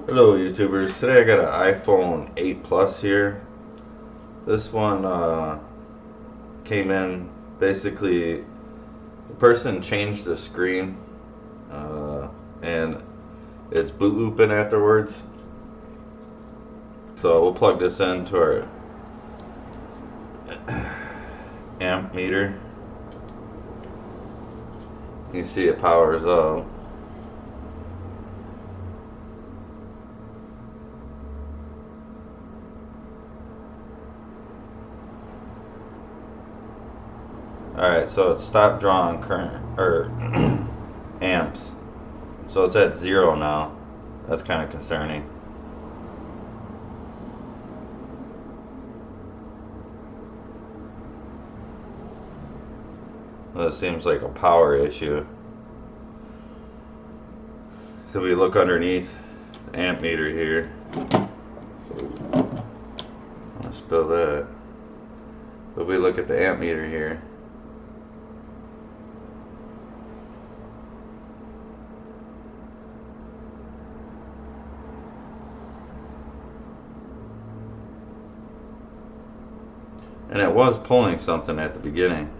Hello YouTubers, today I got an iPhone 8 Plus here. This one came in, basically the person changed the screen and it's boot looping afterwards. So we'll plug this into our amp meter. You can see it powers up. Alright, so it stopped drawing current or amps. So it's at 0 now. That's kind of concerning. Well, it seems like a power issue. So we look underneath the amp meter here. I'm gonna spill that. But we look at the amp meter here. And it was pulling something at the beginning.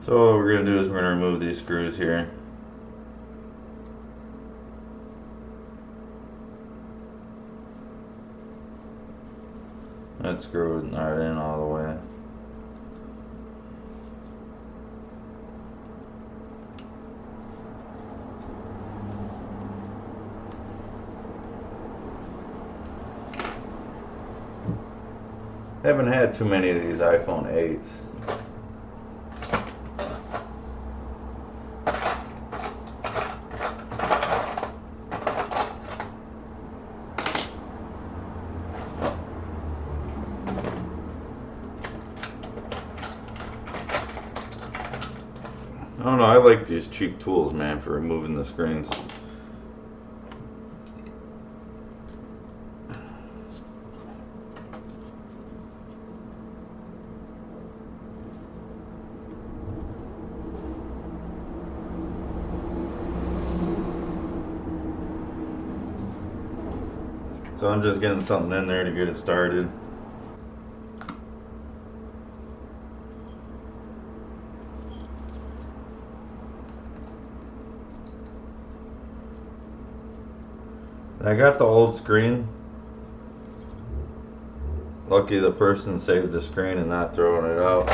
So what we're going to do is we're going to remove these screws here. That screw is not in all the way. Haven't had too many of these iPhone 8s. I don't know, I like these cheap tools, man, for removing the screens. So I'm just getting something in there to get it started. I got the old screen. Lucky the person saved the screen and not throwing it out.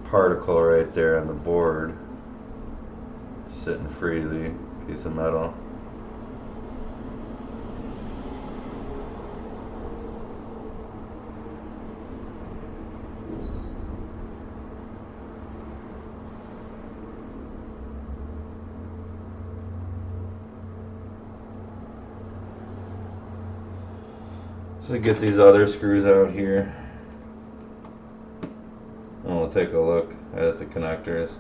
Particle right there on the board, sitting freely, piece of metal. So get these other screws out here. And we'll take a look at the connectors.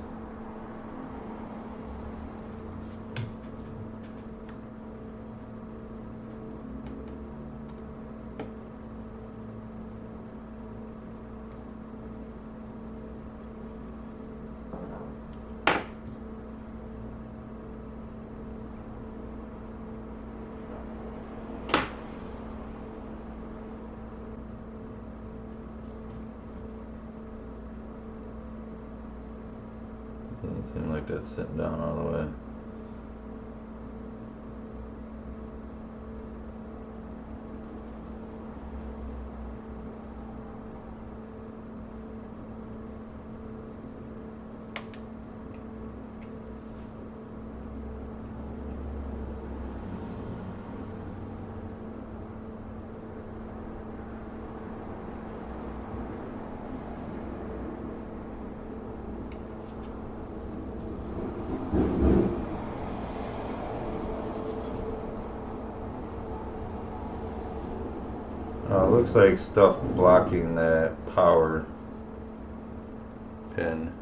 Doesn't seem like that's sitting down all the way. looks like stuff blocking that power pin.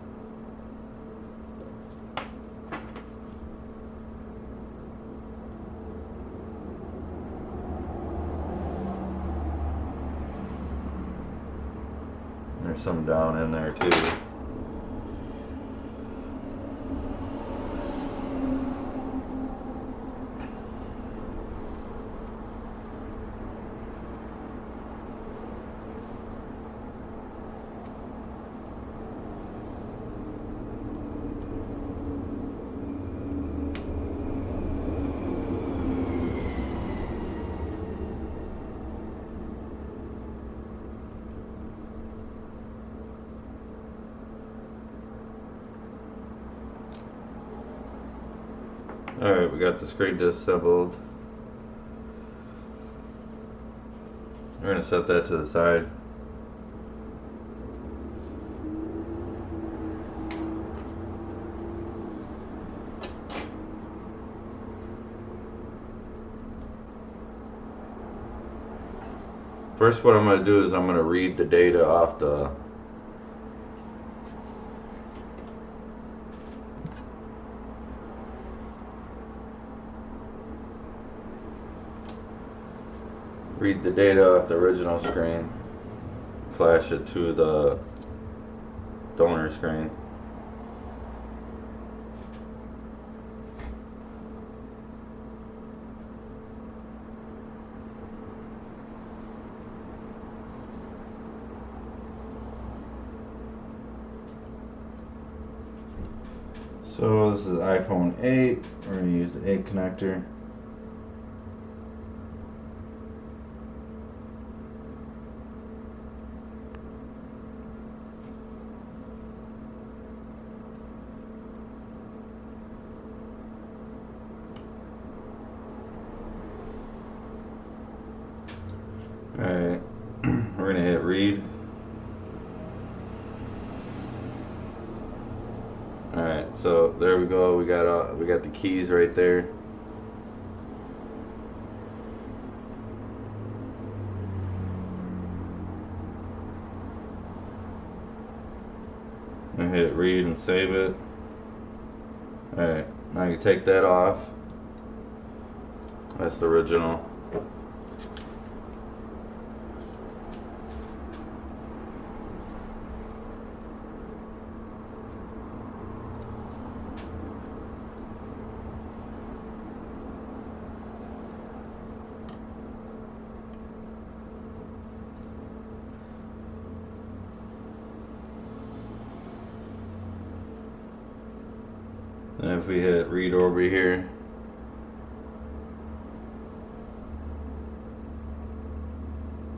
There's some down in there too. Alright, we got the screen disassembled. We're going to set that to the side. First, what I'm going to do is I'm going to read the data off the original screen, flash it to the donor screen. So this is iPhone 8. We're going to use the 8 connector. Alright, we're going to hit read. Alright, so there we go. We got the keys right there. And hit read and save it. Alright, now you take that off. That's the original. And if we hit read over here,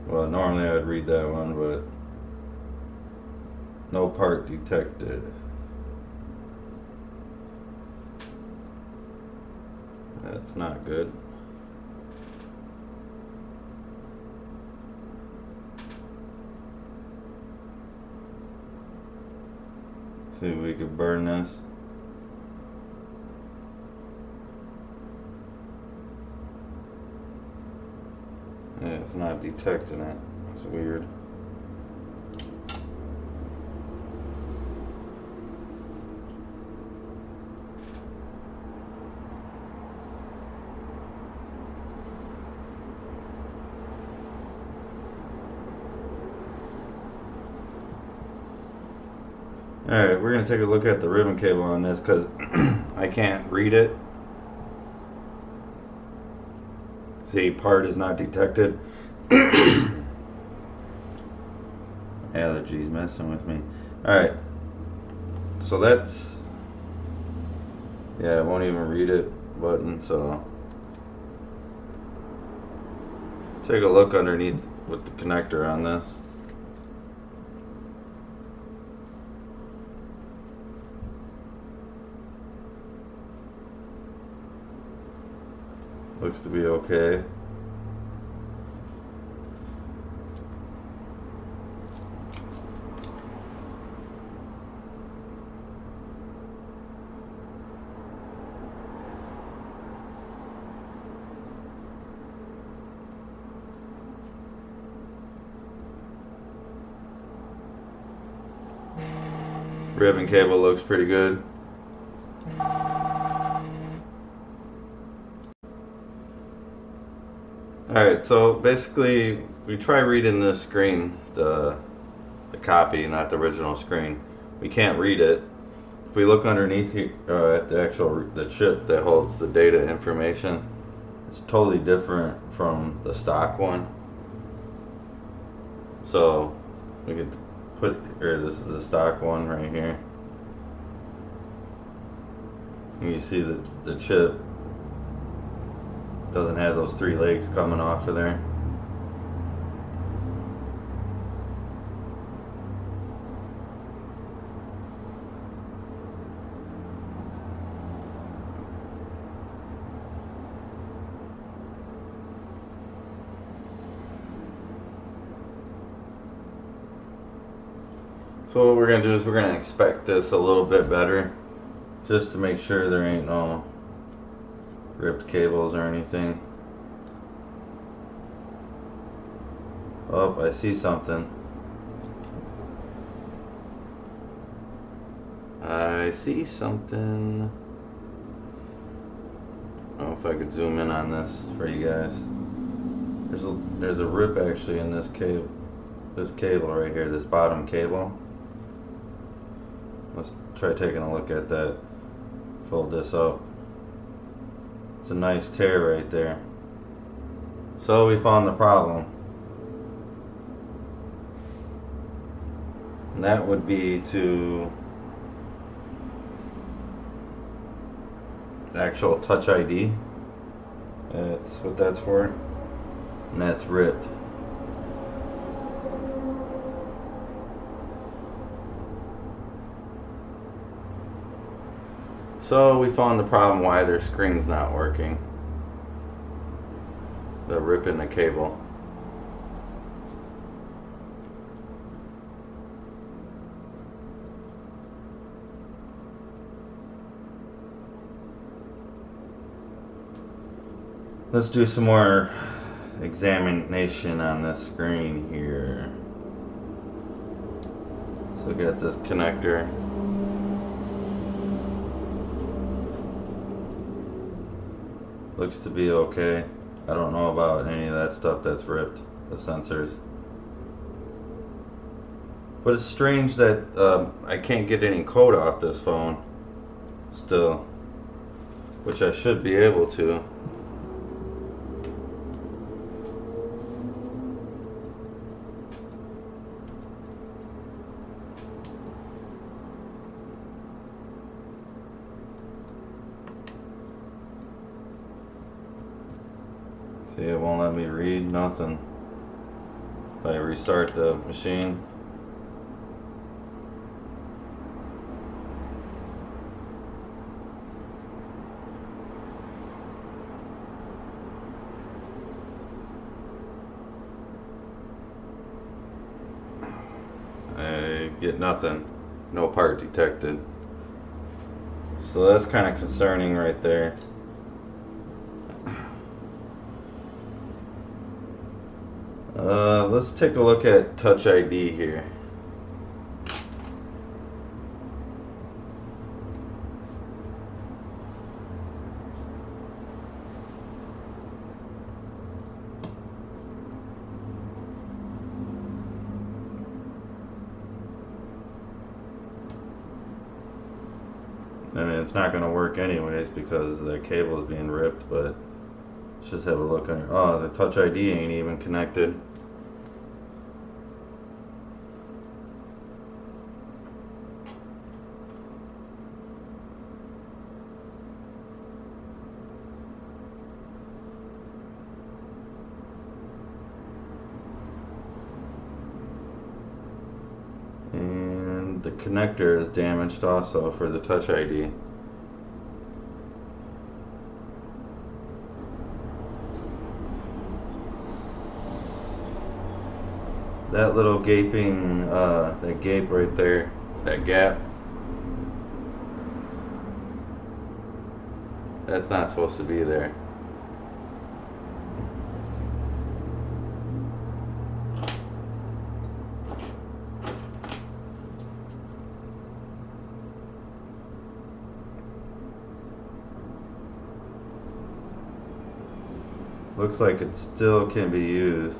well, normally I would read that one, but no part detected. That's not good. See if we could burn this. Yeah, it's not detecting it. It's weird. Alright, we're going to take a look at the ribbon cable on this because I can't read it. See, part is not detected. Allergies messing with me. Alright, so that's, yeah, it won't even read it button, so take a look underneath with the connector on this. Looks to be okay. Ribbon cable looks pretty good. Alright, so basically we try reading this screen, the copy, not the original screen. We can't read it. If we look underneath here, at the chip that holds the data information, it's totally different from the stock one. So we could put here, this is the stock one right here. And you see that the chip doesn't have those 3 legs coming off of there. So what we're going to do is we're going to inspect this a little bit better, just to make sure there ain't no ripped cables or anything. Oh, I see something. I see something. I don't know if I could zoom in on this for you guys. There's a rip actually in this cable right here, this bottom cable. Let's try taking a look at that. Fold this up. It's a nice tear right there. So we found the problem. And that would be to actual Touch ID. That's what that's for. And that's ripped. So we found the problem why their screen's not working. They're ripping the cable. Let's do some more examination on this screen here. So we got this connector. Looks to be okay. I don't know about any of that stuff that's ripped, the sensors. But it's strange that I can't get any code off this phone still, which I should be able to. See, it won't let me read nothing. If I restart the machine. I get nothing. No part detected. So that's kind of concerning right there. Let's take a look at Touch ID here. I mean, it's not going to work anyways because the cable is being ripped, but let's just have a look on. Oh, the Touch ID ain't even connected. And the connector is damaged also for the Touch ID. That little gaping, that gape right there, that gap, that's not supposed to be there. looks like it still can be used.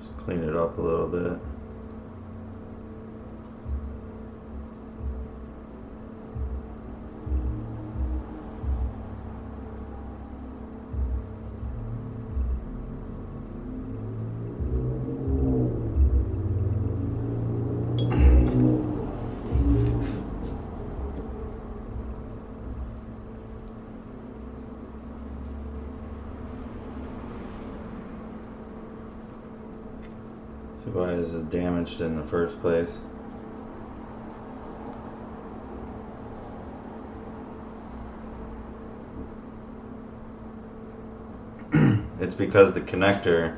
Just clean it up a little bit. See why this is damaged in the first place. It's because the connector,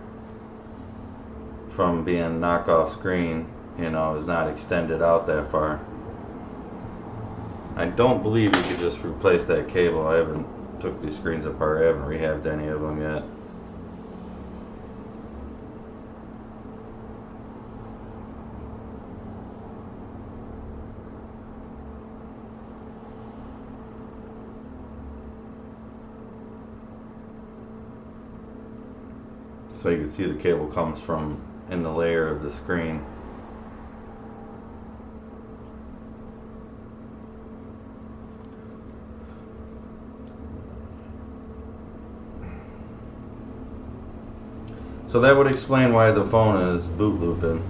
from being knockoff screen, you know, is not extended out that far. I don't believe you could just replace that cable. I haven't took these screens apart. I haven't rehabbed any of them yet. So you can see the cable comes from in the layer of the screen. So that would explain why the phone is boot looping,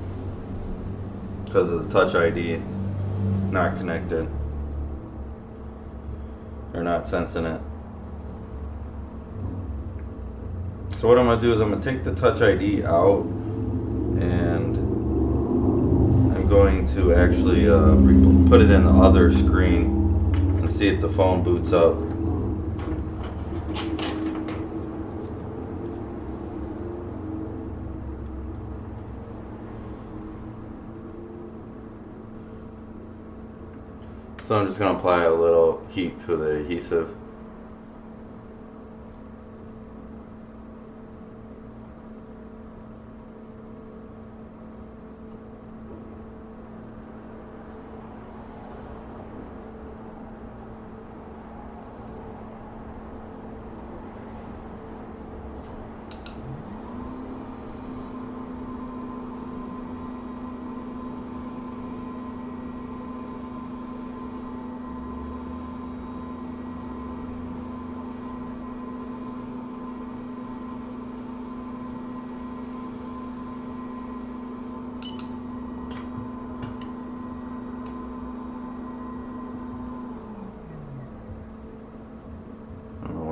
because of the Touch ID not connected, or not sensing it. So what I'm going to do is I'm going to take the Touch ID out, and I'm going to actually put it in the other screen and see if the phone boots up. So I'm just going to apply a little heat to the adhesive.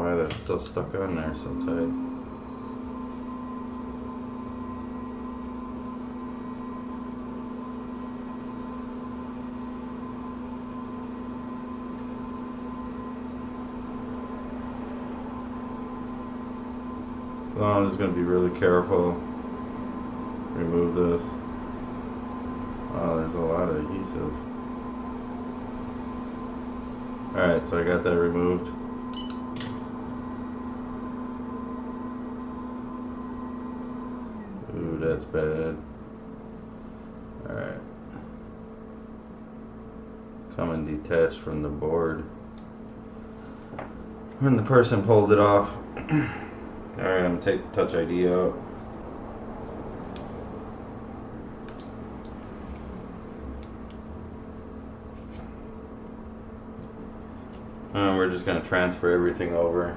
That's still stuck on there so tight. So I'm just going to be really careful. Remove this. Oh, there's a lot of adhesive. Alright, so I got that removed. Ooh, that's bad. Alright. It's coming detached from the board when the person pulled it off. Alright, I'm going to take the Touch ID out. And we're just going to transfer everything over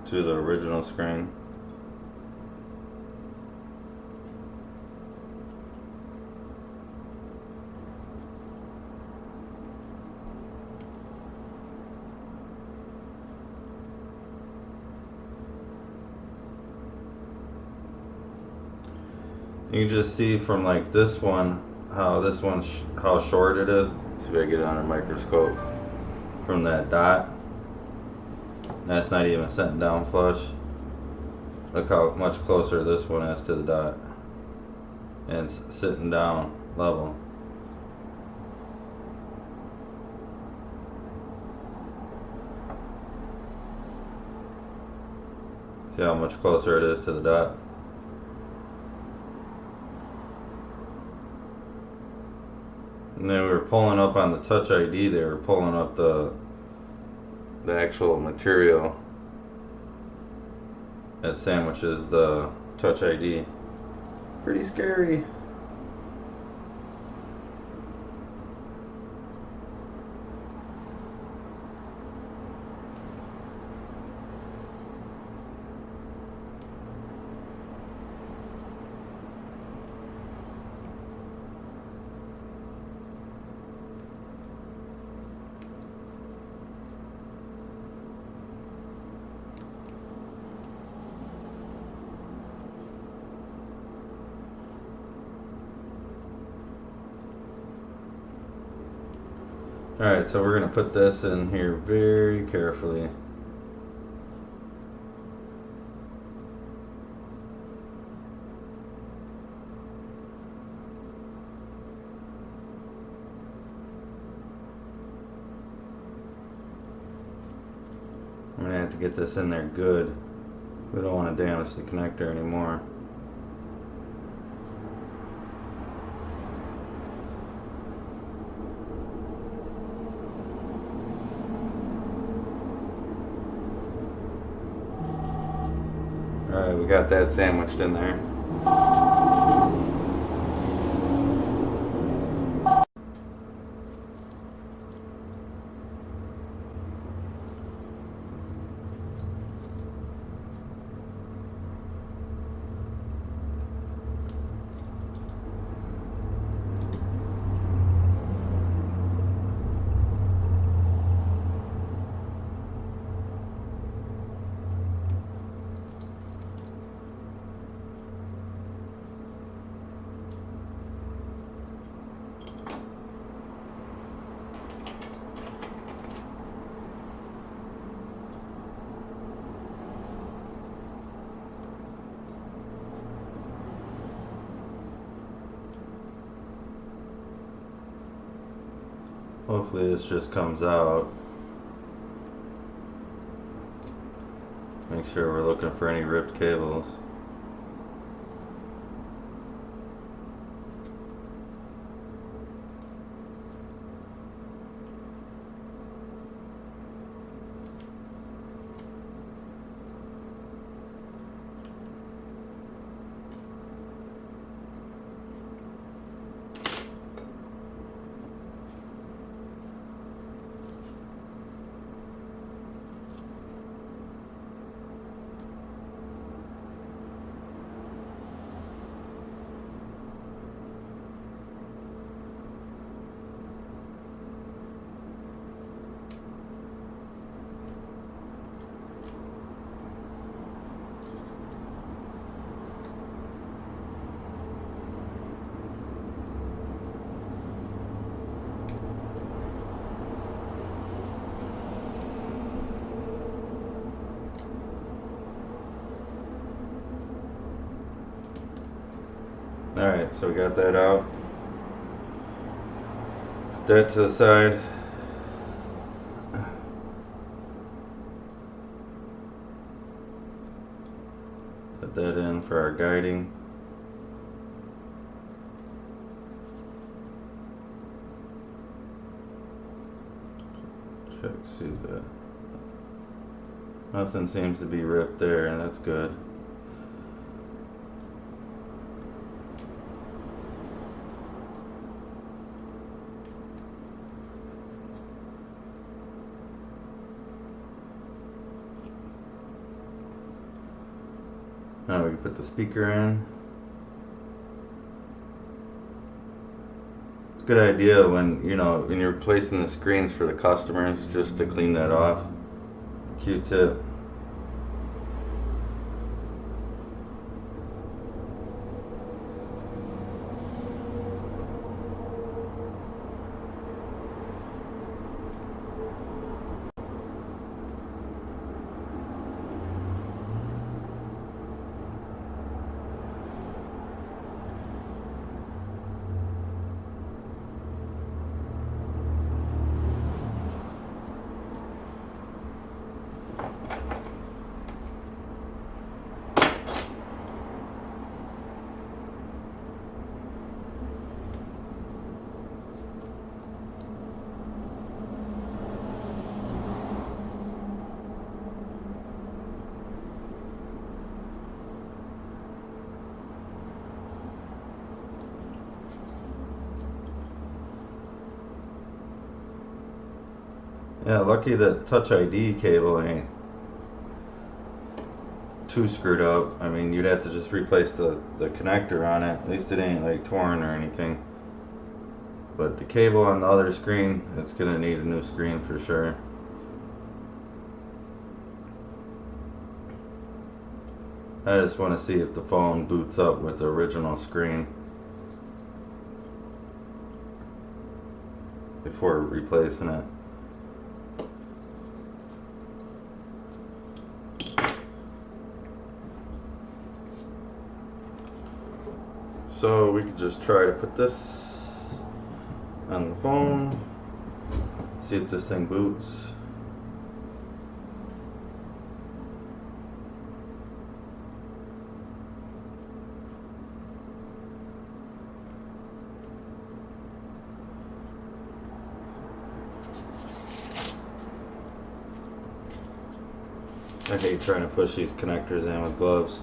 to the original screen. You can just see from like this one how this one's how short it is. Let's see if I get it under a microscope. From that dot, that's not even sitting down flush. Look how much closer this one is to the dot, and it's sitting down level. See how much closer it is to the dot. And they were pulling up on the Touch ID, they were pulling up the actual material that sandwiches the Touch ID. Pretty scary. Alright, so we're going to put this in here very carefully. I'm going to have to get this in there good. We don't want to damage the connector anymore. Alright, we got that sandwiched in there. Hopefully this just comes out. Make sure we're looking for any ripped cables. Alright, so we got that out. Put that to the side. Put that in for our guiding. Check, see that. Nothing seems to be ripped there, and that's good. Now we can put the speaker in. It's a good idea when when you're placing the screens for the customers, just to clean that off. Q-tip. Yeah, lucky that Touch ID cable ain't too screwed up. I mean, you'd have to just replace the connector on it. At least it ain't like torn or anything. But the cable on the other screen, it's gonna need a new screen for sure. I just want to see if the phone boots up with the original screen before replacing it. So we could just try to put this on the phone, see if this thing boots. I hate trying to push these connectors in with gloves.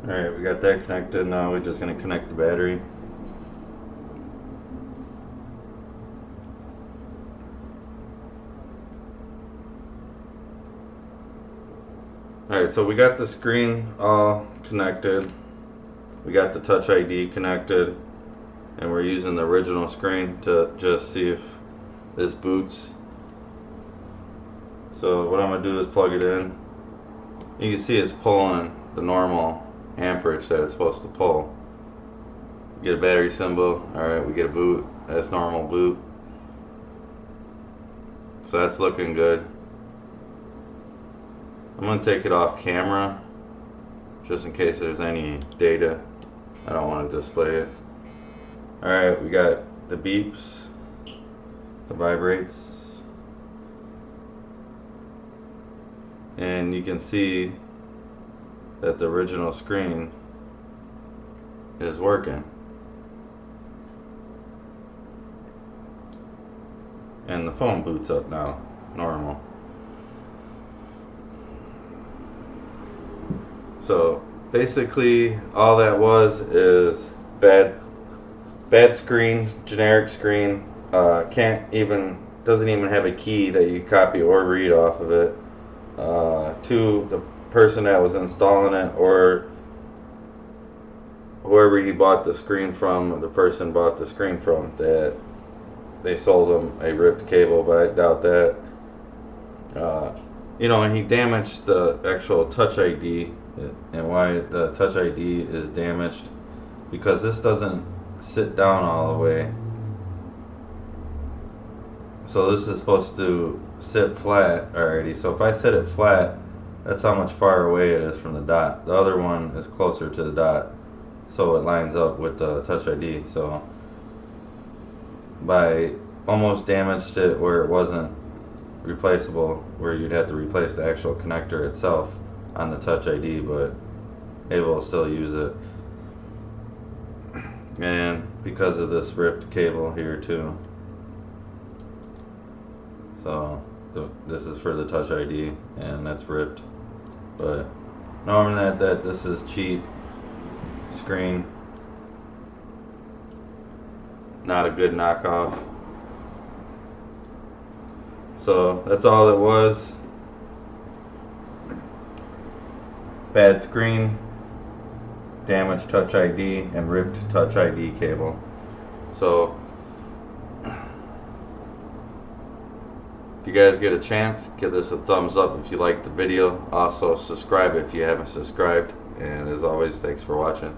Alright, we got that connected. Now we're just going to connect the battery. Alright, so we got the screen all connected. We got the Touch ID connected. And we're using the original screen to just see if this boots. So what I'm going to do is plug it in. You can see it's pulling the normal amperage that it's supposed to pull. Get a battery symbol. Alright, we get a boot. That's normal boot. So that's looking good. I'm going to take it off camera just in case there's any data. I don't want to display it. Alright, we got the beeps, the vibrates, and you can see that the original screen is working. And the phone boots up now, normal. So basically all that was is bad screen, generic screen. Doesn't even have a key that you copy or read off of it. To the person that was installing it, or whoever he bought the screen from, or the person bought the screen from, that they sold him a ripped cable, but I doubt that. You know, and he damaged the actual Touch ID. And why the Touch ID is damaged, because this doesn't sit down all the way. So this is supposed to sit flat already. So if I set it flat, that's how much far away it is from the dot. The other one is closer to the dot, so it lines up with the Touch ID. So by almost damaged it where it wasn't replaceable, where you'd have to replace the actual connector itself on the Touch ID, but able to still use it. And because of this ripped cable here too. So this is for the Touch ID, and that's ripped. But knowing that this is cheap screen, not a good knockoff. So that's all it was. Bad screen, damaged Touch ID, and ripped Touch ID cable. So if you guys get a chance, give this a thumbs up if you liked the video. Also subscribe if you haven't subscribed. And as always, thanks for watching.